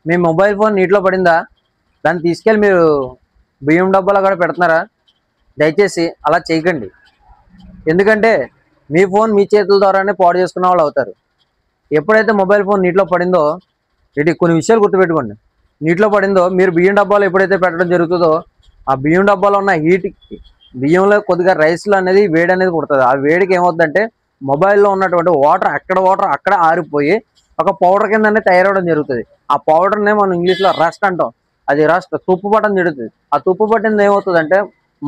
మీ mobile phone నీటిలో పడిందా, దాన్ని తీసుకెళ్ళి మీరు బియ్యం డబ్బాలో కూడా పెడుతున్నారా? దయచేసి అలా చేయకండి. ఎందుకంటే మీ ఫోన్ మీ చేతుల ద్వారానే పాడు చేసుకున్న వాళ్ళు అవుతారు. ఎప్పుడైతే మొబైల్ ఫోన్ నీటిలో పడిందో, కొన్ని విషయాలు గుర్తుపెట్టుకోండి. నీటిలో పడిందో మీరు బియ్యం డబ్బాలో ఎప్పుడైతే పెట్టడం జరుగుతుందో, ఆ బియ్యం డబ్బాలో ఉన్న హీట్కి బియ్యంలో కొద్దిగా రైస్లో అనేది వేడి అనేది పుడుతుంది. ఆ వేడికి ఏమవుతుందంటే మొబైల్లో ఉన్నటువంటి వాటర్ అక్కడ ఆరిపోయి ఒక పౌడర్ కిందనే తయారవడం జరుగుతుంది. ఆ పౌడర్నే మనం ఇంగ్లీష్లో రస్ట్ అంటాం. అది రస్ట్, తుప్పు పట్టడం జరుగుతుంది. ఆ తుప్పు పట్టింది ఏమవుతుందంటే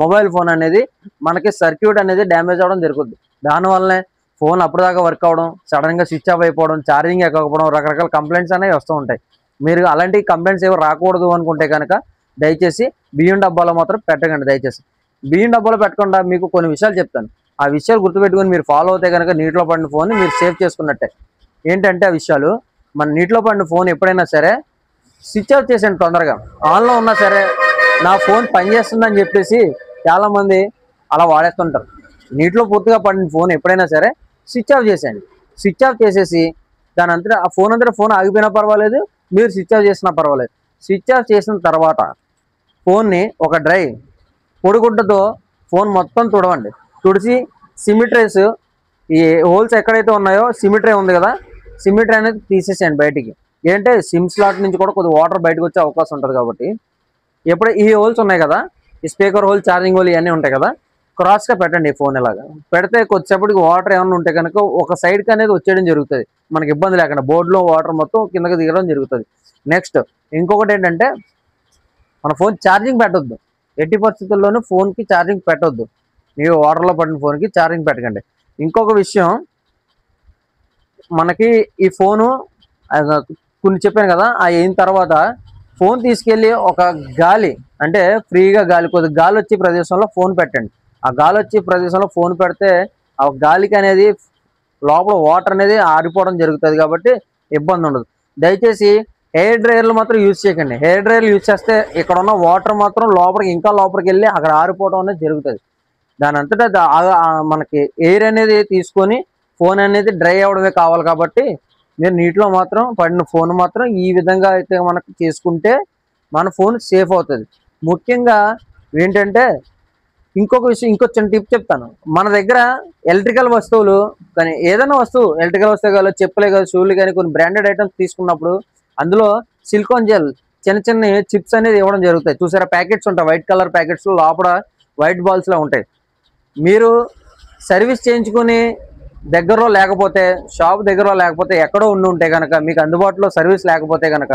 మొబైల్ ఫోన్ అనేది మనకి సర్క్యూట్ అనేది డ్యామేజ్ అవ్వడం జరుగుతుంది. దానివల్లనే ఫోన్ అప్పటిదాకా వర్క్ అవ్వడం, సడన్గా స్విచ్ ఆఫ్ అయిపోవడం, ఛార్జింగ్ ఎక్కకపోవడం, రకరకాల కంప్లైంట్స్ అనేవి వస్తూ ఉంటాయి. మీరు అలాంటి కంప్లైంట్స్ ఏమి రాకూడదు అనుకుంటే కనుక దయచేసి బియ్యం డబ్బాలో మాత్రం పెట్టకండి. దయచేసి బియ్యం డబ్బాలో పెట్టకుండా మీకు కొన్ని విషయాలు చెప్తాను. ఆ విషయాలు గుర్తుపెట్టుకొని మీరు ఫాలో అవుతే కనుక నీటిలో పడిన ఫోన్ని మీరు సేవ్ చేసుకున్నట్టే. ఏంటంటే ఆ విషయాలు, మన నీటిలో పడిన ఫోన్ ఎప్పుడైనా సరే స్విచ్ ఆఫ్ చేసేయండి తొందరగా. ఆన్లో ఉన్నా సరే నా ఫోన్ పనిచేస్తుందని చెప్పేసి చాలామంది అలా వాడేస్తుంటారు. నీటిలో పూర్తిగా పడిన ఫోన్ ఎప్పుడైనా సరే స్విచ్ ఆఫ్ చేసేయండి. స్విచ్ ఆఫ్ చేసేసి దాని అంతటా ఆ ఫోన్ అంతటా ఫోన్ ఆగిపోయినా పర్వాలేదు, మీరు స్విచ్ ఆఫ్ చేసినా పర్వాలేదు. స్విచ్ ఆఫ్ చేసిన తర్వాత ఫోన్ని ఒక పొడిగుడ్డతో ఫోన్ మొత్తం తుడవండి. తుడిచి సిమిట్రేస్, ఈ హోల్స్ ఎక్కడైతే ఉన్నాయో సిమిట్రే ఉంది కదా, సిమిట్రే అనేది తీసేసేయండి బయటికి. ఏంటంటే సిమ్ స్లాట్ నుంచి కూడా కొద్దిగా వాటర్ బయటకు వచ్చే అవకాశం ఉంటుంది. కాబట్టి ఎప్పుడు ఈ హోల్స్ ఉన్నాయి కదా, ఈ స్పీకర్ హోల్, ఛార్జింగ్ హోల్ ఇవన్నీ ఉంటాయి కదా, క్రాస్గా పెట్టండి ఈ ఫోన్. ఇలాగా పెడితే కొద్దిసేపటికి వాటర్ ఏమైనా ఉంటే కనుక ఒక సైడ్కి అనేది వచ్చేయడం జరుగుతుంది. మనకి ఇబ్బంది లేకుండా బోర్డులో వాటర్ మొత్తం కిందకి దిగడం జరుగుతుంది. నెక్స్ట్ ఇంకొకటి ఏంటంటే మన ఫోన్ ఛార్జింగ్ పెట్టొద్దు. ఎట్టి పరిస్థితుల్లోనూ ఫోన్కి ఛార్జింగ్ పెట్టొద్దు. మీరు వాటర్లో పడిన ఫోన్కి ఛార్జింగ్ పెట్టకండి. ఇంకొక విషయం, మనకి ఈ ఫోను కొన్ని చెప్పాను కదా, అయిన తర్వాత ఫోన్ తీసుకెళ్ళి ఒక గాలి, అంటే ఫ్రీగా గాలి, కొద్దిగా గాలి వచ్చే ప్రదేశంలో ఫోన్ పెట్టండి. ఆ గాలి వచ్చే ప్రదేశంలో ఫోన్ పెడితే ఆ గాలికి అనేది లోపల వాటర్ అనేది ఆరిపోవడం జరుగుతుంది. కాబట్టి ఇబ్బంది ఉండదు. దయచేసి హెయిర్ డ్రైయర్లు మాత్రం యూజ్ చేయకండి. హెయిర్ డ్రైయర్లు యూజ్ చేస్తే ఇక్కడ ఉన్న వాటర్ మాత్రం ఇంకా లోపలికి వెళ్ళి అక్కడ ఆరిపోవడం అనేది జరుగుతుంది. దాని అంతటా మనకి ఎయిర్ అనేది తీసుకొని ఫోన్ అనేది డ్రై అవ్వడమే కావాలి. కాబట్టి మీరు నీటిలో మాత్రం పడిన ఫోన్ మాత్రం ఈ విధంగా అయితే మనకు చేసుకుంటే మన ఫోన్ సేఫ్ అవుతుంది. ముఖ్యంగా ఏంటంటే ఇంకొక విషయం, ఇంకో చిన్న టిప్ చెప్తాను. మన దగ్గర ఎలక్ట్రికల్ వస్తువులు కానీ ఏదైనా వస్తువు, ఎలక్ట్రికల్ వస్తువు కాదు, చెప్పులే కాదు, షూలు కానీ కొన్ని బ్రాండెడ్ ఐటమ్స్ తీసుకున్నప్పుడు అందులో సిలికాన్ జెల్, చిన్న చిన్న చిప్స్ అనేది ఇవ్వడం జరుగుతాయి. చూసారా, ప్యాకెట్స్ ఉంటాయి, వైట్ కలర్ ప్యాకెట్స్, లోపల వైట్ బాల్స్లో ఉంటాయి. మీరు సర్వీస్ చేయించుకుని దగ్గరలో లేకపోతే, షాప్ దగ్గరలో లేకపోతే, ఎక్కడో ఉంటే కనుక, మీకు అందుబాటులో సర్వీస్ లేకపోతే కనుక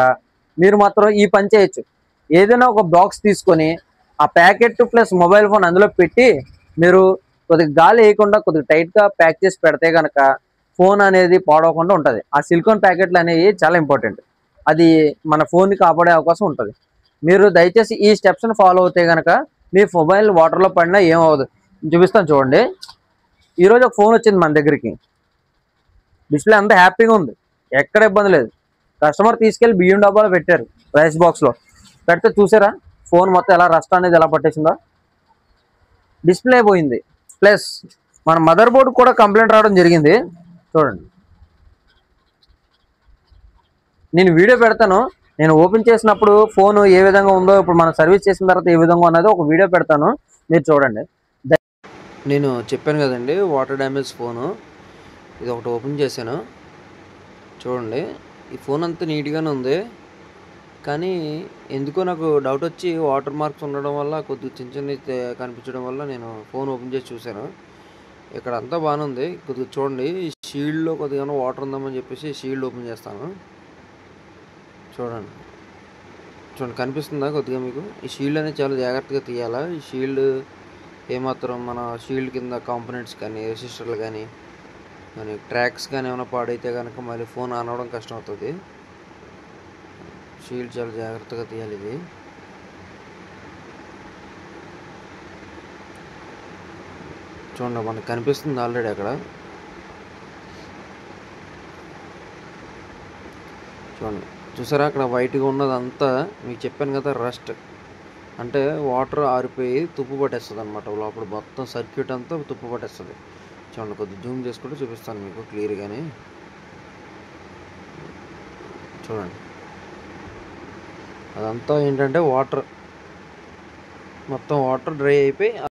మీరు మాత్రం ఈ పని చేయొచ్చు. ఏదైనా ఒక బాక్స్ తీసుకొని ఆ ప్యాకెట్ ప్లస్ మొబైల్ ఫోన్ అందులో పెట్టి మీరు కొద్దిగా గాలి వేయకుండా కొద్దిగా టైట్గా ప్యాక్ చేసి పెడితే కనుక ఫోన్ అనేది పాడవకుండా ఉంటుంది. ఆ సిలికాన్ ప్యాకెట్లు అనేవి చాలా ఇంపార్టెంట్. అది మన ఫోన్ని కాపాడే అవకాశం ఉంటుంది. మీరు దయచేసి ఈ స్టెప్స్ని ఫాలో అవుతే కనుక మీ మొబైల్ వాటర్లో పడినా ఏమవ్వదు. చూపిస్తాను చూడండి. ఈరోజు ఒక ఫోన్ వచ్చింది మన దగ్గరికి. డిస్ప్లే అంతా హ్యాపీగా ఉంది, ఎక్కడ ఇబ్బంది లేదు. కస్టమర్ తీసుకెళ్ళి బియ్యం డబ్బాలో పెట్టారు, రైస్ బాక్స్లో పెడితే చూసారా ఫోన్ మొత్తం ఎలా రస్ట్ అనేది ఎలా పట్టేసిందో. డిస్ప్లే పోయింది, ప్లస్ మన మదర్ బోర్డు కూడా కంప్లైంట్ రావడం జరిగింది. చూడండి, నేను వీడియో పెడతాను. నేను ఓపెన్ చేసినప్పుడు ఫోన్ ఏ విధంగా ఉందో, ఇప్పుడు మనం సర్వీస్ చేసిన తర్వాత ఏ విధంగా ఉన్నదో ఒక వీడియో పెడతాను, మీరు చూడండి. నేను చెప్పాను కదండి వాటర్ డ్యామేజ్ ఫోను, ఇది ఒకటి ఓపెన్ చేశాను చూడండి. ఈ ఫోన్ అంతా నీట్గానే ఉంది, కానీ ఎందుకో నాకు డౌట్ వచ్చి వాటర్ మార్క్స్ ఉండడం వల్ల కొద్దిగా చిన్న చిన్న కనిపించడం వల్ల నేను ఫోన్ ఓపెన్ చేసి చూశాను. ఇక్కడ అంతా బాగానే ఉంది. కొద్దిగా చూడండి, ఈ షీల్డ్లో కొద్దిగా వాటర్ ఉందామని చెప్పేసి షీల్డ్ ఓపెన్ చేస్తాను. చూడండి కనిపిస్తుందా కొద్దిగా మీకు? ఈ షీల్డ్ అనేది చాలా జాగ్రత్తగా తీయాలా. ఈ షీల్డ్ ఏమాత్రం మన షీల్డ్ కింద కాంపోనెంట్స్ కానీ, రెసిస్టర్లు కానీ ట్రాక్స్ కానీ ఏమైనా పాడైతే కనుక మళ్ళీ ఫోన్ ఆన్ అవ్వడం కష్టం అవుతుంది. షీల్డ్ చాలా జాగ్రత్తగా తీయాలి. ఇది చూడండి, మనకు కనిపిస్తుంది ఆల్రెడీ అక్కడ. చూడండి, చూసారా అక్కడ వైట్గా ఉన్నదంతా మీకు చెప్పాను కదా, రస్ట్ అంటే వాటర్ ఆరిపోయి తుప్పు పట్టేస్తుంది అనమాట. లోపల మొత్తం సర్క్యూట్ అంతా తుప్పు పట్టేస్తుంది. చూడండి, కొద్దిగా జూమ్ చేసుకుంటే చూపిస్తాను మీకు క్లియర్గానే. చూడండి, అదంతా ఏంటంటే వాటర్, మొత్తం వాటర్ డ్రై అయిపోయి